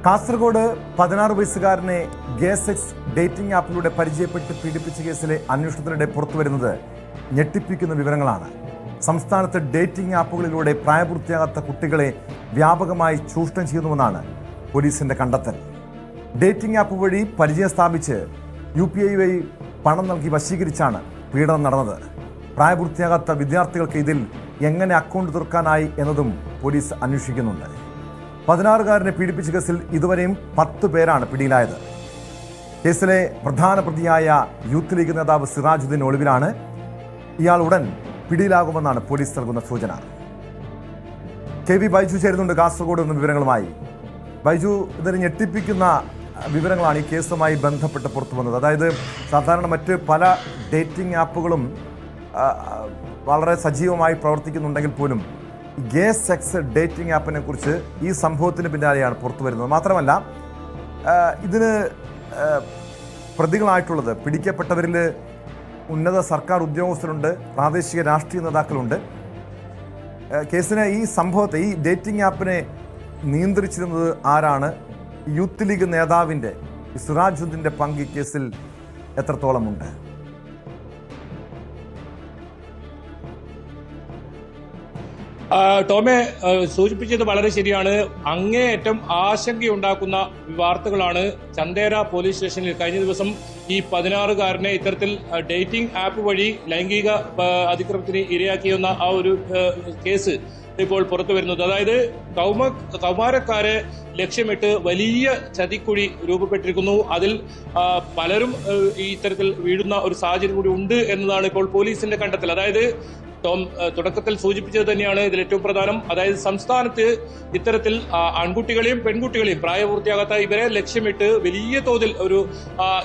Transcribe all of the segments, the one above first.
കാസർഗോഡ് 16 വയസ്സുകാരനെ ഗേ sex dating ആപ്പിലൂടെ പരിചയപ്പെട്ട് പീഡിപ്പിച്ച കേസിലെ അന്വേഷണത്തിനിടെ പുറത്തുവരുന്നത് ഞെട്ടിപ്പിക്കുന്ന വിവരങ്ങളാണ്. സംസ്ഥാനത്ത് ഡേറ്റിംഗ് ആപ്പുകളിലൂടെ പ്രായപൂർത്തിയാകാത്ത കുട്ടികളെ വ്യാപകമായി ചൂഷണം ചെയ്യുന്നുവെന്നാണ് പോലീസിന്റെ കണ്ടെത്തൽ. ഡേറ്റിംഗ് ആപ്പ് വഴി പരിചയം സ്ഥാപിച്ച് UPI വഴി പണം നൽകി വശീകരിച്ചാണ് പീഡനം നടന്നത്. പ്രായപൂർത്തിയാകാത്ത വിദ്യാർത്ഥികൾക്ക് ഇതിൽ എങ്ങനെ അക്കൗണ്ട് തുറക്കാനായി എന്നതും പോലീസ് അന്വേഷിക്കുന്നുണ്ട്. 16-കാരനെ പീഡിപ്പിച്ച കേസിൽ ഇതുവരെയും 10 പേരാണ് പിടിയിലായത്. കേസിലെ പ്രധാന പ്രതിയായ യൂത്ത് ലീഗ് നേതാവ് സിറാജുദ്ദീൻ ഒളിവിലാണ്. ഇയാൾ ഉടൻ പിടിയിലാകുമെന്നാണ് പോലീസ് നൽകുന്ന സൂചന. KV ബൈജു ചേരുന്നുണ്ട് കാസർഗോഡ് എന്ന വിവരങ്ങളുമായി. ബൈജു, ഇതിന് ഞെട്ടിപ്പിക്കുന്ന വിവരങ്ങളാണ് ഈ കേസുമായി ബന്ധപ്പെട്ട് പുറത്തു വന്നത്. അതായത് സാധാരണ മറ്റ് പല ഡേറ്റിംഗ് ആപ്പുകളും വളരെ സജീവമായി പ്രവർത്തിക്കുന്നുണ്ടെങ്കിൽ പോലും ഗേ സെക്സ് ഡേറ്റിംഗ് ആപ്പിനെ കുറിച്ച് ഈ സംഭവത്തിന് പിന്നാലെയാണ് പുറത്തു വരുന്നത്. മാത്രമല്ല, ഇതിന് പ്രതികളായിട്ടുള്ളത് പിടിക്കപ്പെട്ടവരിൽ ഉന്നത സർക്കാർ ഉദ്യോഗസ്ഥരുണ്ട്, പ്രാദേശിക രാഷ്ട്രീയ നേതാക്കളുണ്ട്. കേസിന് ഈ സംഭവത്തെ, ഈ ഡേറ്റിംഗ് ആപ്പിനെ നിയന്ത്രിച്ചിരുന്നത് ആരാണ്? യൂത്ത് ലീഗ് നേതാവിൻ്റെ സിറാജുദ്ദീൻ്റെ പങ്ക് ഈ കേസിൽ എത്രത്തോളമുണ്ട്? ടോമെ സൂചിപ്പിച്ചത് വളരെ ശരിയാണ്. അങ്ങേയറ്റം ആശങ്കയുണ്ടാക്കുന്ന വാർത്തകളാണ് ചന്ദേര പോലീസ് സ്റ്റേഷനിൽ കഴിഞ്ഞ ദിവസം ഈ 16-കാരനെ ഇത്തരത്തിൽ ഡേറ്റിംഗ് ആപ്പ് വഴി ലൈംഗിക അതിക്രമത്തിന് ഇരയാക്കിയെന്ന ആ ഒരു കേസ് ഇപ്പോൾ പുറത്തു വരുന്നത്. അതായത് കൗമാരക്കാരെ ലക്ഷ്യമിട്ട് വലിയ ചതിക്കുഴി രൂപപ്പെട്ടിരിക്കുന്നു. അതിൽ പലരും ഈ ഇത്തരത്തിൽ വീഴുന്ന ഒരു സാഹചര്യം കൂടി ഉണ്ട് എന്നതാണ് ഇപ്പോൾ പോലീസിന്റെ കണ്ടെത്തൽ. അതായത് തുടക്കത്തിൽ സൂചിപ്പിച്ചത് തന്നെയാണ് ഇതിൽ ഏറ്റവും പ്രധാനം. അതായത് സംസ്ഥാനത്ത് ഇത്തരത്തിൽ ആൺകുട്ടികളെയും പെൺകുട്ടികളെയും പ്രായപൂർത്തിയാകാത്ത ഇവരെ ലക്ഷ്യമിട്ട് വലിയ തോതിൽ ഒരു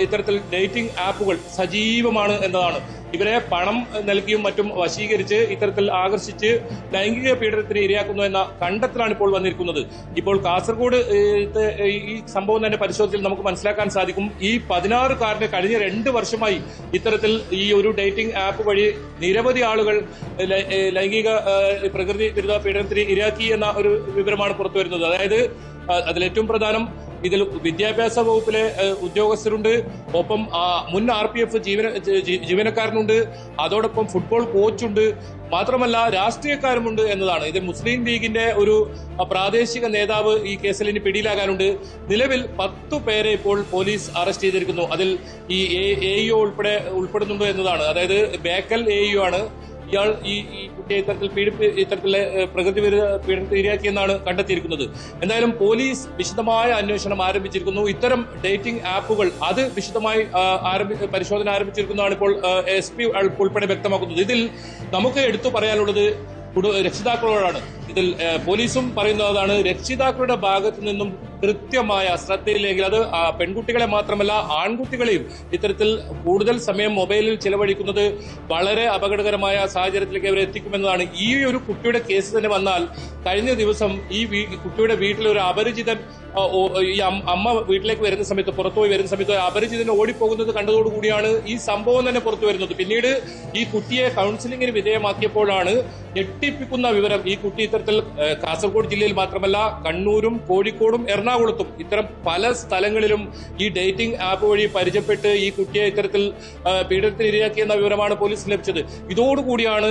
ഇത്തരത്തിൽ ഡേറ്റിംഗ് ആപ്പുകൾ സജീവമാണ് എന്നതാണ്. ഇവരെ പണം നൽകിയും മറ്റും വശീകരിച്ച് ഇത്തരത്തിൽ ആകർഷിച്ച് ലൈംഗിക പീഡനത്തിന് ഇരയാക്കുന്നു എന്ന കണ്ടെത്തലാണ് ഇപ്പോൾ വന്നിരിക്കുന്നത്. ഇപ്പോൾ കാസർഗോഡ് ഈ സംഭവം തന്നെ പരിശോധനയിൽ നമുക്ക് മനസ്സിലാക്കാൻ സാധിക്കും. ഈ 16-കാരനെ കഴിഞ്ഞ 2 വർഷമായി ഇത്തരത്തിൽ ഈ ഒരു ഡേറ്റിംഗ് ആപ്പ് വഴി നിരവധി ആളുകൾ ലൈംഗിക പ്രകൃതി വിരുദ്ധ പീഡനത്തിന് ഇരയാക്കി എന്ന ഒരു വിവരമാണ് പുറത്തു വരുന്നത്. അതായത് അതിലേറ്റവും പ്രധാനം ഇതിൽ വിദ്യാഭ്യാസ വകുപ്പിലെ ഉദ്യോഗസ്ഥരുണ്ട്, ഒപ്പം മുൻ RPF ജീവനക്കാരനുണ്ട്, അതോടൊപ്പം ഫുട്ബോൾ കോച്ചുണ്ട്, മാത്രമല്ല രാഷ്ട്രീയക്കാരുമുണ്ട് എന്നതാണ്. ഇത് മുസ്ലിം ലീഗിന്റെ ഒരു പ്രാദേശിക നേതാവ് ഈ കേസിൽ ഇനി പിടിയിലാകാനുണ്ട്. നിലവിൽ 10 പേരെ ഇപ്പോൾ പോലീസ് അറസ്റ്റ് ചെയ്തിരിക്കുന്നു. അതിൽ ഈ AEO ഉൾപ്പെടുന്നുണ്ട് എന്നതാണ്. അതായത് ബേക്കൽ AEO ആണ് ഇയാൾ ഈ കുട്ടിയെ ഇത്തരത്തിലെ പ്രകൃതി വിരുദ്ധ പീഡനത്തിന് ഇരയാക്കിയെന്നാണ് കണ്ടെത്തിയിരിക്കുന്നത്. എന്തായാലും പോലീസ് വിശദമായ അന്വേഷണം ആരംഭിച്ചിരിക്കുന്നു. ഇത്തരം ഡേറ്റിംഗ് ആപ്പുകൾ അത് വിശദമായി പരിശോധന ആരംഭിച്ചിരിക്കുന്നതാണ് ഇപ്പോൾ SP ഉൾപ്പെടെ വ്യക്തമാക്കുന്നത്. ഇതിൽ നമുക്ക് എടുത്തു പറയാനുള്ളത് രക്ഷിതാക്കളോടാണ്. ഇതിൽ പോലീസും പറയുന്നതാണ്, രക്ഷിതാക്കളുടെ ഭാഗത്തു നിന്നും കൃത്യമായ ശ്രദ്ധയില്ലെങ്കിൽ അത് പെൺകുട്ടികളെ മാത്രമല്ല ആൺകുട്ടികളെയും ഇത്തരത്തിൽ കൂടുതൽ സമയം മൊബൈലിൽ ചിലവഴിക്കുന്നത് വളരെ അപകടകരമായ സാഹചര്യത്തിലേക്ക് അവരെ എത്തിക്കുമെന്നതാണ്. ഈ ഒരു കുട്ടിയുടെ കേസ് തന്നെ വന്നാൽ കഴിഞ്ഞ ദിവസം ഈ കുട്ടിയുടെ വീട്ടിൽ ഒരു അപരിചിതൻ, ഈ അമ്മ വീട്ടിലേക്ക് വരുന്ന സമയത്ത്, പുറത്തുപോയി വരുന്ന സമയത്ത് അപരിചിതൻ ഓടിപ്പോകുന്നത് കണ്ടതോടുകൂടിയാണ് ഈ സംഭവം തന്നെ പുറത്തു വരുന്നത്. പിന്നീട് ഈ കുട്ടിയെ കൗൺസിലിംഗിന് വിധേയമാക്കിയപ്പോഴാണ് ഞെട്ടിപ്പിക്കുന്ന വിവരം. ഈ കുട്ടി ഇത്തരത്തിൽ കാസർഗോഡ് ജില്ലയിൽ മാത്രമല്ല കണ്ണൂരും കോഴിക്കോടും എറണാകുളത്തും ഇത്തരം പല സ്ഥലങ്ങളിലും ഈ ഡേറ്റിംഗ് ആപ്പ് വഴി പരിചയപ്പെട്ട് ഈ കുട്ടിയെ ഇത്തരത്തിൽ പീഡനത്തിന് ഇരയാക്കിയെന്ന വിവരമാണ് പോലീസിന് ലഭിച്ചത്. ഇതോടുകൂടിയാണ്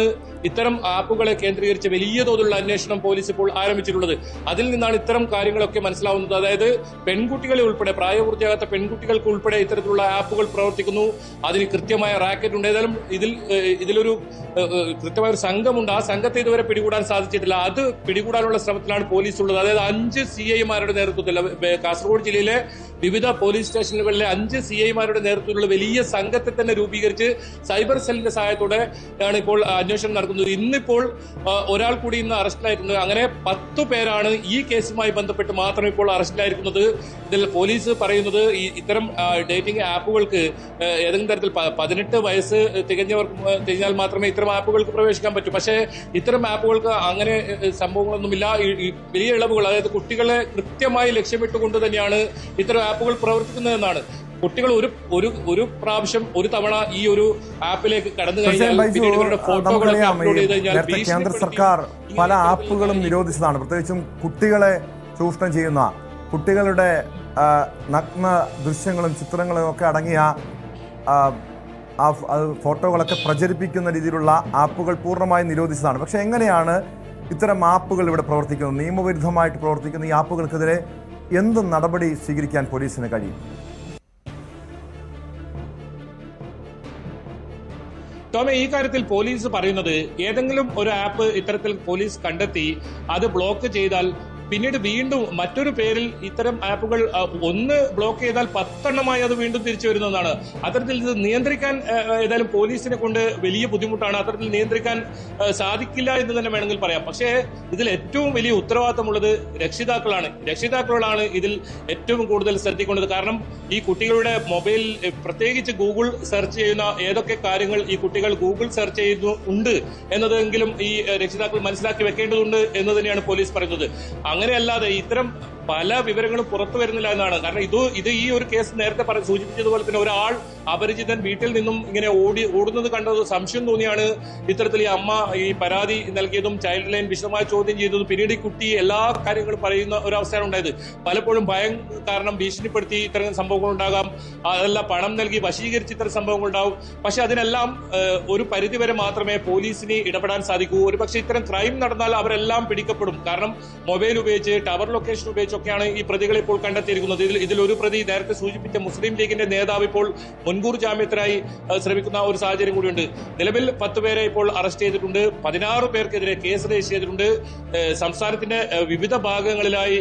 ഇത്തരം ആപ്പുകളെ കേന്ദ്രീകരിച്ച് വലിയ തോതിലുള്ള അന്വേഷണം പോലീസ് ഇപ്പോൾ ആരംഭിച്ചിട്ടുള്ളത്. അതിൽ നിന്നാണ് ഇത്തരം കാര്യങ്ങളൊക്കെ മനസ്സിലാവുന്നത്. അതായത് പെൺകുട്ടികളെ ഉൾപ്പെടെ, പ്രായപൂർത്തിയാകാത്ത പെൺകുട്ടികൾക്ക് ഉൾപ്പെടെ ഇത്തരത്തിലുള്ള ആപ്പുകൾ പ്രവർത്തിക്കുന്നു. അതിന് കൃത്യമായ റാക്കറ്റ് ഉണ്ട്. ഏതായാലും ഇതിലൊരു കൃത്യമായ ഒരു സംഘമുണ്ട്. ആ സംഘത്തെ ഇതുവരെ പിടികൂടാൻ സാധിച്ചിട്ടില്ല. അത് പിടികൂടാനുള്ള ശ്രമത്തിലാണ് പോലീസ് ഉള്ളത്. അതായത് 5 CIമാരുടെ നേതൃത്വത്തിൽ കാസർഗോഡ് ജില്ലയിലെ വിവിധ പോലീസ് സ്റ്റേഷനുകളിലെ 5 CIമാരുടെ നേതൃത്വത്തിലുള്ള വലിയ സംഘത്തെ തന്നെ രൂപീകരിച്ച് സൈബർ സെല്ലിന്റെ സഹായത്തോടെ ആണ് ഇപ്പോൾ അന്വേഷണം നടക്കുന്നത്. ഇന്നിപ്പോൾ ഒരാൾ കൂടി ഇന്ന് അറസ്റ്റിലായിട്ടുണ്ട്. അങ്ങനെ 10 പേരാണ് ഈ കേസുമായി ബന്ധപ്പെട്ട് മാത്രം ഇപ്പോൾ അറസ്റ്റിലായിരിക്കുന്നത്. ഇതിൽ പോലീസ് പറയുന്നത് ഇത്തരം ഡേറ്റിംഗ് ആപ്പുകൾക്ക് ഏതെങ്കിലും തരത്തിൽ 18 വയസ്സ് തികഞ്ഞാൽ മാത്രമേ ഇത്തരം ആപ്പുകൾക്ക് പ്രവേശിക്കാൻ പറ്റൂ. പക്ഷേ ഇത്തരം ആപ്പുകൾക്ക് അങ്ങനെ സംഭവങ്ങളൊന്നുമില്ല. വലിയ ഇളവുകൾ, അതായത് കുട്ടികളെ കൃത്യമായി ലക്ഷ്യമിട്ടുകൊണ്ട് തന്നെയാണ് ഇത്തരം ആപ്പുകൾ പ്രവർത്തിക്കുന്നതെന്നാണ്. കുട്ടികൾ ഒരു പ്രാവശ്യം ഒരു തവണ ഈ ഒരു ആപ്പിലേക്ക് കടന്നു കഴിഞ്ഞാൽ കേന്ദ്ര സർക്കാർ പല ആപ്പുകളും നിരോധിച്ചതാണ്. പ്രത്യേകിച്ചും കുട്ടികളെ ചൂഷണം ചെയ്യുന്ന കുട്ടികളുടെ നഗ്ന ദൃശ്യങ്ങളും ചിത്രങ്ങളും ഒക്കെ അടങ്ങിയ ഫോട്ടോകളൊക്കെ പ്രചരിപ്പിക്കുന്ന രീതിയിലുള്ള ആപ്പുകൾ പൂർണ്ണമായും നിരോധിച്ചതാണ്. പക്ഷേ എങ്ങനെയാണ് ഇത്തരം ആപ്പുകൾ ഇവിടെ പ്രവർത്തിക്കുന്നത്? നിയമവിരുദ്ധമായിട്ട് പ്രവർത്തിക്കുന്ന ഈ ആപ്പുകൾക്കെതിരെ എന്ത് നടപടി സ്വീകരിക്കാൻ പോലീസിന് കഴിയും? ടോമെ, ഈ കാര്യത്തിൽ പോലീസ് പറയുന്നത് ഏതെങ്കിലും ഒരു ആപ്പ് ഇത്തരത്തിൽ പോലീസ് കണ്ടെത്തി അത് ബ്ലോക്ക് ചെയ്താൽ പിന്നീട് വീണ്ടും മറ്റൊരു പേരിൽ ഇത്തരം ആപ്പുകൾ ഒന്ന് ബ്ലോക്ക് ചെയ്താൽ 10 എണ്ണമായി അത് വീണ്ടും തിരിച്ചു വരുന്നതാണ്. അത്തരത്തിൽ ഇത് നിയന്ത്രിക്കാൻ ഏതായാലും പോലീസിനെ കൊണ്ട് വലിയ ബുദ്ധിമുട്ടാണ്. അത്തരത്തിൽ നിയന്ത്രിക്കാൻ സാധിക്കില്ല എന്ന് തന്നെ വേണമെങ്കിൽ പറയാം. പക്ഷേ ഇതിൽ ഏറ്റവും വലിയ ഉത്തരവാദിത്തമുള്ളത് രക്ഷിതാക്കളാണ് ഇതിൽ ഏറ്റവും കൂടുതൽ ശ്രദ്ധിക്കേണ്ടത്. കാരണം ഈ കുട്ടികളുടെ മൊബൈൽ, പ്രത്യേകിച്ച് ഗൂഗിൾ സെർച്ച് ചെയ്യുന്ന ഏതൊക്കെ കാര്യങ്ങൾ ഈ കുട്ടികൾ ഗൂഗിൾ സെർച്ച് ചെയ്യുന്നുണ്ട് എന്നതെങ്കിലും ഈ രക്ഷിതാക്കൾ മനസ്സിലാക്കി വെക്കേണ്ടതുണ്ട് എന്ന് തന്നെയാണ് പോലീസ് പറയുന്നത്. അങ്ങനെയല്ലാതെ ഇത്തരം പല വിവരങ്ങളും പുറത്തു വരുന്നില്ല എന്നാണ്. കാരണം ഇത് ഈ ഒരു കേസ് നേരത്തെ സൂചിപ്പിച്ചതുപോലെ തന്നെ ഒരാൾ അപരിചിതൻ വീട്ടിൽ നിന്നും ഇങ്ങനെ ഓടുന്നത് കണ്ടത് സംശയം തോന്നിയാണ് ഇത്തരത്തിൽ ഈ അമ്മ ഈ പരാതി നൽകിയതും ചൈൽഡ് ലൈൻ വിശദമായി ചോദ്യം ചെയ്തതും. പിന്നീട് ഈ കുട്ടി എല്ലാ കാര്യങ്ങളും പറയുന്ന ഒരു അവസ്ഥയാണ് ഉണ്ടായത്. പലപ്പോഴും ഭയം കാരണം ഭീഷണിപ്പെടുത്തി ഇത്തരം സംഭവങ്ങൾ ഉണ്ടാകാം, അതല്ല പണം നൽകി വശീകരിച്ച് ഇത്തരം സംഭവങ്ങൾ ഉണ്ടാവും. പക്ഷെ അതിനെല്ലാം ഒരു പരിധിവരെ മാത്രമേ പോലീസിന് ഇടപെടാൻ സാധിക്കൂ. ഒരുപക്ഷെ ഇത്തരം ക്രൈം നടന്നാൽ അവരെല്ലാം പിടിക്കപ്പെടും. കാരണം മൊബൈൽ ഉപയോഗിച്ച്, ടവർ ലൊക്കേഷൻ ഉപയോഗിച്ചൊക്കെയാണ് ഈ പ്രതികളെ ഇപ്പോൾ കണ്ടെത്തിയിരിക്കുന്നത്. ഇതിലൊരു പ്രതി നേരത്തെ സൂചിപ്പിച്ച മുസ്ലിം ലീഗിന്റെ നേതാവ് ഇപ്പോൾ മുൻകൂർ ജാമ്യത്തിനായി ശ്രമിക്കുന്ന ഒരു സാഹചര്യം കൂടിയുണ്ട്. നിലവിൽ 10 പേരെ ഇപ്പോൾ അറസ്റ്റ് ചെയ്തിട്ടുണ്ട്. 16 പേർക്കെതിരെ കേസ് രജിസ്റ്റർ ചെയ്തിട്ടുണ്ട്. സംസ്ഥാനത്തിന്റെ വിവിധ ഭാഗങ്ങളിലായി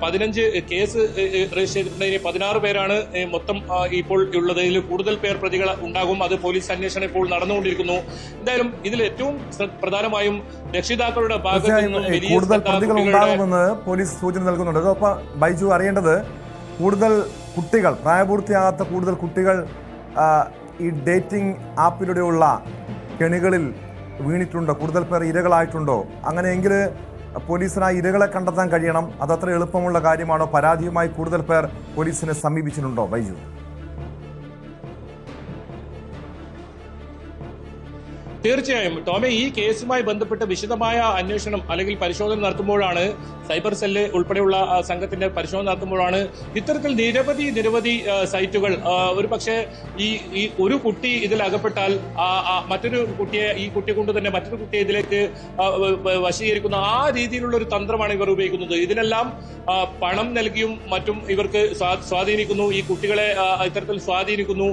15 കേസ് രജിസ്റ്റർ ചെയ്തിട്ടുണ്ട്. ഇനി 16 പേരാണ് മൊത്തം ഇപ്പോൾ ഉള്ളത്. ഇതിൽ കൂടുതൽ പേർ പ്രതികൾ ഉണ്ടാകും. അത് പോലീസ് അന്വേഷണം ഇപ്പോൾ നടന്നുകൊണ്ടിരിക്കുന്നു. എന്തായാലും ഇതിൽ ഏറ്റവും പ്രധാനമായും രക്ഷിതാക്കളുടെ ഭാഗത്ത് നിന്നും വലിയ ഉണ്ടാകുമെന്ന് പോലീസ് സൂചന നൽകുന്നുണ്ട്. അതോടൊപ്പം ബൈജു അറിയേണ്ടത്, കൂടുതൽ കുട്ടികൾ, പ്രായപൂർത്തിയാകാത്ത കൂടുതൽ കുട്ടികൾ ഈ ഡേറ്റിംഗ് ആപ്പിലൂടെയുള്ള കെണികളിൽ വീണിട്ടുണ്ടോ? കൂടുതൽ പേർ ഇരകളായിട്ടുണ്ടോ? അങ്ങനെയെങ്കിൽ പോലീസിന് ആ ഇരകളെ കണ്ടെത്താൻ കഴിയണം. അതത്ര എളുപ്പമുള്ള കാര്യമാണോ? പരാതിയുമായി കൂടുതൽ പേർ പോലീസിനെ സമീപിച്ചിട്ടുണ്ടോ ബൈജു? തീർച്ചയായും ടോമെ, ഈ കേസുമായി ബന്ധപ്പെട്ട് വിശദമായ അന്വേഷണം അല്ലെങ്കിൽ പരിശോധന നടത്തുമ്പോഴാണ്, സൈബർ സെല്ല് ഉൾപ്പെടെയുള്ള സംഘത്തിന്റെ പരിശോധന നടത്തുമ്പോഴാണ് ഇത്തരത്തിൽ നിരവധി സൈറ്റുകൾ, ഒരു പക്ഷേ ഈ ഒരു കുട്ടി ഇതിൽ അകപ്പെട്ടാൽ മറ്റൊരു കുട്ടിയെ, ഈ കുട്ടി കൊണ്ട് തന്നെ മറ്റൊരു കുട്ടിയെ ഇതിലേക്ക് വശീകരിക്കുന്ന ആ രീതിയിലുള്ള ഒരു തന്ത്രമാണ് ഇവർ ഉപയോഗിക്കുന്നത്. ഇതിനെല്ലാം പണം നൽകിയും മറ്റും ഇവർക്ക് സ്വാധീനിക്കുന്നു, ഈ കുട്ടികളെ ഇത്തരത്തിൽ സ്വാധീനിക്കുന്നു.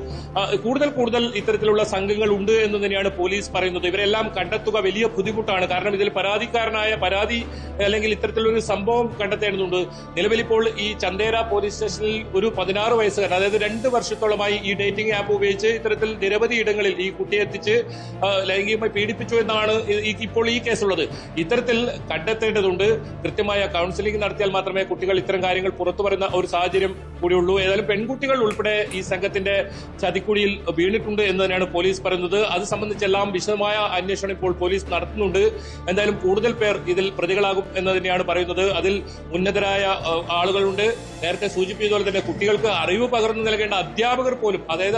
കൂടുതൽ ഇത്തരത്തിലുള്ള സംഘങ്ങൾ ഉണ്ട് എന്ന് തന്നെയാണ് പോലീസ് പറയുന്നത്. ഇവരെല്ലാം കണ്ടെത്തുക വലിയ ബുദ്ധിമുട്ടാണ്. കാരണം ഇതിൽ പരാതി അല്ലെങ്കിൽ ഇത്തരത്തിലൊരു സംഭവം കണ്ടെത്തേണ്ടതുണ്ട്. നിലവിലിപ്പോൾ ഈ ചന്ദേര പോലീസ് സ്റ്റേഷനിൽ ഒരു 16 വയസ്സുകാരൻ, അതായത് 2 വർഷത്തോളമായി ഈ ഡേറ്റിംഗ് ആപ്പ് ഉപയോഗിച്ച് ഇത്തരത്തിൽ നിരവധി ഇടങ്ങളിൽ ഈ കുട്ടിയെ എത്തിച്ച് ലൈംഗികമായി പീഡിപ്പിച്ചു എന്നാണ് ഇപ്പോൾ ഈ കേസുള്ളത്. ഇത്തരത്തിൽ കണ്ടെത്തേണ്ടതുണ്ട്. കൃത്യമായ കൗൺസിലിംഗ് നടത്തിയാൽ മാത്രമേ കുട്ടികൾ ഇത്തരം കാര്യങ്ങൾ പുറത്തു പറയുന്ന ഒരു സാഹചര്യം കൂടിയുള്ളൂ. ഏതായാലും പെൺകുട്ടികൾ ഉൾപ്പെടെ ഈ സംഘത്തിന്റെ ചതിക്കുഴിയിൽ വീണിട്ടുണ്ട് എന്ന് തന്നെയാണ് പോലീസ് പറയുന്നത്. അത് സംബന്ധിച്ചെല്ലാം വിശദമായ അന്വേഷണം ഇപ്പോൾ പോലീസ് നടത്തുന്നുണ്ട്. എന്തായാലും കൂടുതൽ പേർ ഇതിൽ പ്രതികളാകും എന്ന് തന്നെയാണ് പറയുന്നത്. അതിൽ ഉന്നതരായ ആളുകളുണ്ട്. നേരത്തെ സൂചിപ്പിച്ചതുപോലെ തന്നെ കുട്ടികൾക്ക് അറിവ് പകർന്നു നൽകേണ്ട അധ്യാപകർ പോലും, അതായത്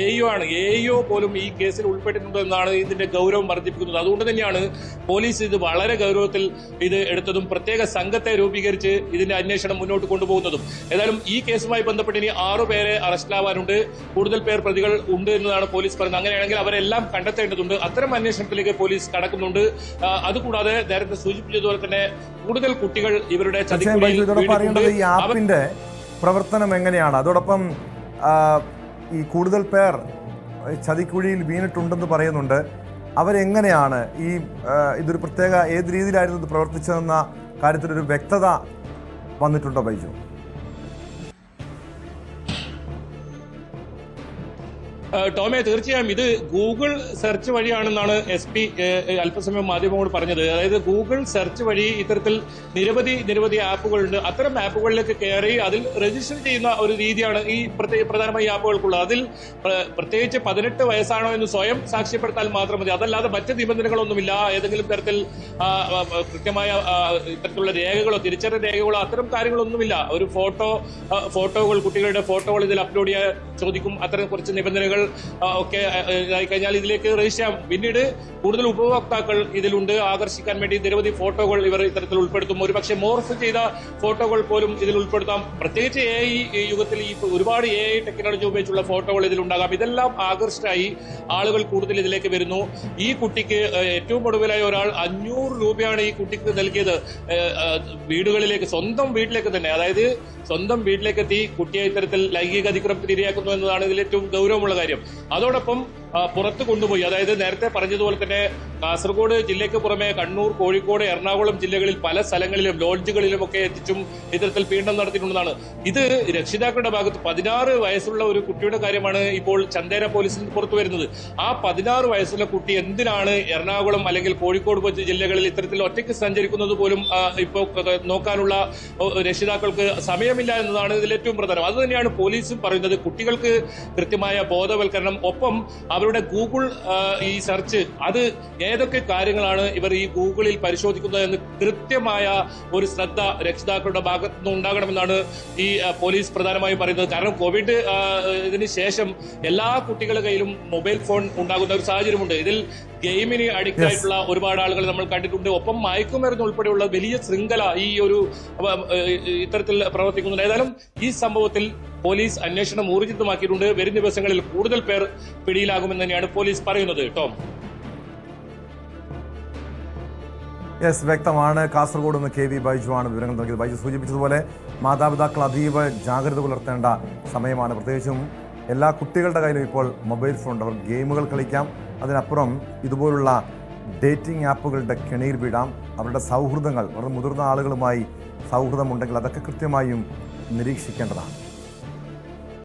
AEO പോലും ഈ കേസിൽ ഉൾപ്പെട്ടിട്ടുണ്ട് എന്നാണ് ഇതിന്റെ ഗൗരവം വർദ്ധിപ്പിക്കുന്നത്. അതുകൊണ്ട് തന്നെയാണ് പോലീസ് ഇത് വളരെ ഗൗരവത്തിൽ ഇത് എടുത്തതും പ്രത്യേക സംഘത്തെ രൂപീകരിച്ച് ഇതിന്റെ അന്വേഷണം മുന്നോട്ട് കൊണ്ടുപോകുന്നതും. ഏതായാലും ഈ കേസുമായി ബന്ധപ്പെട്ട് ഇനി 6 പേരെ അറസ്റ്റിലാവാനുണ്ട്. കൂടുതൽ പേർ പ്രതികൾ ഉണ്ട് എന്നതാണ് പോലീസ് പറയുന്നത്. അങ്ങനെയാണെങ്കിൽ അവരെല്ലാം കണ്ടെത്തേണ്ടതുണ്ട്. അത്തരം അന്വേഷണത്തിലേക്ക് പോലീസ് കടക്കുന്നുണ്ട്. അതുകൂടാതെ നേരത്തെ സൂചിപ്പിച്ചതുപോലെ തന്നെ കൂടുതൽ കുട്ടികൾ ഇവരുടെ ഈ ആപ്പിന്റെ പ്രവർത്തനം എങ്ങനെയാണ്? അതോടൊപ്പം ഈ കൂടുതൽ പേർ ചതിക്കുഴിയിൽ വീണിട്ടുണ്ടെന്ന് പറയുന്നുണ്ട്. അവരെങ്ങനെയാണ് ഇതൊരു പ്രത്യേക ഏത് രീതിയിലായിരുന്നു ഇത് പ്രവർത്തിച്ചതെന്ന കാര്യത്തിലൊരു വ്യക്തത വന്നിട്ടുണ്ടോ ബൈജു? ടോമെ, തീർച്ചയായും ഇത് ഗൂഗിൾ സെർച്ച് വഴിയാണെന്നാണ് SP അല്പസമയം മാധ്യമങ്ങളോട് പറഞ്ഞത്. അതായത് ഗൂഗിൾ സെർച്ച് വഴി ഇത്തരത്തിൽ നിരവധി ആപ്പുകളുണ്ട്. അത്തരം ആപ്പുകളിലേക്ക് കയറി അതിൽ രജിസ്റ്റർ ചെയ്യുന്ന ഒരു രീതിയാണ് ഈ പ്രധാനമായി ആപ്പുകൾക്കുള്ളത്. അതിൽ പ്രത്യേകിച്ച് 18 വയസ്സാണോ എന്ന് സ്വയം സാക്ഷ്യപ്പെടുത്താൽ മാത്രം മതി. അതല്ലാതെ മറ്റ് നിബന്ധനകളൊന്നുമില്ല. ഏതെങ്കിലും തരത്തിൽ കൃത്യമായ ഇത്തരത്തിലുള്ള രേഖകളോ തിരിച്ചറിയൽ രേഖകളോ അത്തരം കാര്യങ്ങളൊന്നുമില്ല. ഒരു ഫോട്ടോകൾ, കുട്ടികളുടെ ഫോട്ടോകൾ ഇതിൽ അപ്ലോഡ് ചെയ്യാൻ ചോദിക്കും. അത്തരം കുറച്ച് നിബന്ധനകൾ ഒക്കെ ഇതായി കഴിഞ്ഞാൽ ഇതിലേക്ക് രജിസ്റ്റർ ചെയ്യാം. പിന്നീട് കൂടുതൽ ഉപഭോക്താക്കൾ ഇതിലുണ്ട്. ആകർഷിക്കാൻ വേണ്ടി നിരവധി ഫോട്ടോകൾ ഇവർ ഇത്തരത്തിൽ ഉൾപ്പെടുത്തും. ഒരുപക്ഷെ മോർഫ് ചെയ്ത ഫോട്ടോകൾ പോലും ഇതിൽ ഉൾപ്പെടുത്താം. പ്രത്യേകിച്ച് AI യുഗത്തിൽ ഈ ഒരുപാട് AI ടെക്നോളജി ഉപയോഗിച്ചുള്ള ഫോട്ടോകൾ ഇതിലുണ്ടാകാം. ഇതെല്ലാം ആകർഷിച്ചായി ആളുകൾ കൂടുതൽ ഇതിലേക്ക് വരുന്നു. ഈ കുട്ടിക്ക് ഏറ്റവും ഒടുവിലായി ഒരാൾ 500 രൂപയാണ് ഈ കുട്ടിക്ക് നൽകിയത്. വീടുകളിലേക്ക്, സ്വന്തം വീട്ടിലേക്ക് തന്നെ, അതായത് സ്വന്തം വീട്ടിലേക്കെത്തി കുട്ടിയെ ഇത്തരത്തിൽ ലൈംഗിക അതിക്രമത്തിന് ഇരയാക്കുന്നു എന്നതാണ് ഇതിൽ ഏറ്റവും ഗൗരവമുള്ള കാര്യം. അതോടൊപ്പം പുറത്ത് കൊണ്ടുപോയി, അതായത് നേരത്തെ പറഞ്ഞതുപോലെ തന്നെ കാസർഗോഡ് ജില്ലയ്ക്ക് പുറമെ കണ്ണൂർ, കോഴിക്കോട്, എറണാകുളം ജില്ലകളിൽ പല സ്ഥലങ്ങളിലും ലോഡ്ജുകളിലും ഒക്കെ എത്തിച്ചും ഇത്തരത്തിൽ പീഡനം നടത്തിയിട്ടുള്ളതാണ്. ഇത് രക്ഷിതാക്കളുടെ ഭാഗത്ത് 16 വയസ്സുള്ള ഒരു കുട്ടിയുടെ കാര്യമാണ് ഇപ്പോൾ ചന്ദേര പോലീസിൽ പുറത്തു വരുന്നത്. ആ 16 വയസ്സുള്ള കുട്ടി എന്തിനാണ് എറണാകുളം അല്ലെങ്കിൽ കോഴിക്കോട് പോലത്തെ ജില്ലകളിൽ ഇത്തരത്തിൽ ഒറ്റയ്ക്ക് സഞ്ചരിക്കുന്നത് പോലും ഇപ്പോൾ നോക്കാനുള്ള രക്ഷിതാക്കൾക്ക് സമയമില്ല എന്നതാണ് ഇതിൽ ഏറ്റവും പ്രധാനം. അത് തന്നെയാണ് പോലീസും പറയുന്നത്. കുട്ടികൾക്ക് കൃത്യമായ ബോധവൽക്കരണം, ഒപ്പം അവരുടെ ഗൂഗിൾ ഈ സെർച്ച്, അത് ഏതൊക്കെ കാര്യങ്ങളാണ് ഇവർ ഈ ഗൂഗിളിൽ പരിശോധിക്കുന്നത് എന്ന് കൃത്യമായ ഒരു ശ്രദ്ധ രക്ഷിതാക്കളുടെ ഭാഗത്തു നിന്ന് ഉണ്ടാകണമെന്നാണ് ഈ പോലീസ് പ്രധാനമായും പറയുന്നത്. കാരണം കോവിഡ് ഇതിന് ശേഷം എല്ലാ കുട്ടികളുടെ കയ്യിലും മൊബൈൽ ഫോൺ ഉണ്ടാകുന്ന ഒരു സാഹചര്യമുണ്ട്. ഇതിൽ ഗെയിമിന് അഡിക്റ്റ് ആയിട്ടുള്ള ഒരുപാട് ആളുകൾ നമ്മൾ കണ്ടിട്ടുണ്ട്. ഒപ്പം മയക്കുമരുന്ന് ഉൾപ്പെടെയുള്ള വലിയ ശൃംഖല ഈ ഒരു ഇത്തരത്തിൽ പ്രവർത്തിക്കുന്നുണ്ട്. ഏതായാലും ഈ സംഭവത്തിൽ പോലീസ് അന്വേഷണം ഊർജിതമാക്കിയിട്ടുണ്ട്. വരും ദിവസങ്ങളിൽ കൂടുതൽ പേർ പിടിയിലാകുമെന്ന് തന്നെയാണ് പോലീസ് പറയുന്നത്. ടോം, വ്യക്തമാണ്. കാസർഗോഡ് നിന്ന് KV ബൈജു ആണ് വിവരങ്ങൾ നൽകിയത്. ബൈജു സൂചിപ്പിച്ചതുപോലെ മാതാപിതാക്കൾ അതീവ ജാഗ്രത പുലർത്തേണ്ട സമയമാണ്. പ്രത്യേകിച്ചും എല്ലാ കുട്ടികളുടെ കയ്യിലും ഇപ്പോൾ മൊബൈൽ ഫോൺ ഉണ്ട്. അവർ ഗെയിമുകൾ കളിക്കാം. അതിനപ്പുറം ഇതുപോലുള്ള ഡേറ്റിംഗ് ആപ്പുകളുടെ കെണിയിൽ വീഴാം. അവരുടെ സൗഹൃദങ്ങൾ, വളരെ മുതിർന്ന ആളുകളുമായി സൗഹൃദമുണ്ടെങ്കിൽ അതൊക്കെ കൃത്യമായും നിരീക്ഷിക്കേണ്ടതാണ്.